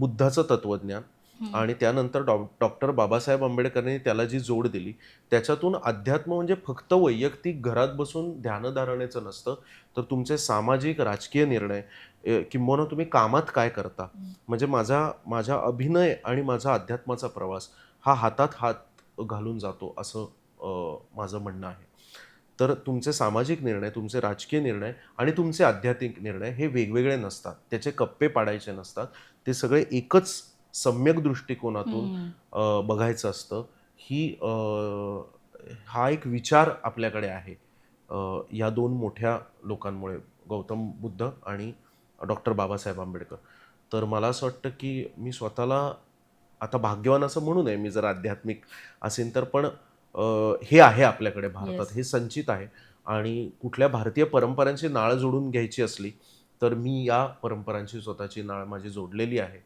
बुद्धाचं तत्वज्ञान हं. आणि त्यानंतर डॉक्टर बाबासाहेब आंबेडकरांनी त्याला जी जोड दिली, त्याच्यातून अध्यात्म म्हणजे फक्त वैयक्तिक घरात बसून ध्यानधारणेचं नसतं, तर तुमचे सामाजिक, राजकीय निर्णय किंबहुना तुम्ही कामात काय करता? हं. म्हणजे माझा अभिनय आणि माझा अध्यात्माचा प्रवास हा हातात हात घालून जातो, असं माझं म्हणणं आहे. तर तुमचे सामाजिक निर्णय, तुमचे राजकीय निर्णय आणि तुमचे आध्यात्मिक निर्णय हे वेगवेगळे नसतात. त्याचे कप्पे पाडायचे नसतात. ते सगळे एकच सम्यक दृष्टिकोनातून हं. बघायचं असतं. हा एक विचार आपल्याकडे आहे. या 2 मोठ्या लोकांमुळे गौतम बुद्ध आणि डॉक्टर बाबासाहेब आंबेडकर. तर मला असं वाटतं, की मी स्वतःला आता भाग्यवान असं म्हणू नये मी जर आध्यात्मिक असेन तर, पण हे आहे आपल्याकडे भारतात, येस. हे संचित आहे आणि कुठल्या भारतीय परंपरांची नाळ जोडून घ्यायची असली, तर मी या परंपरांची स्वतःची नाळ माझी जोडलेली आहे.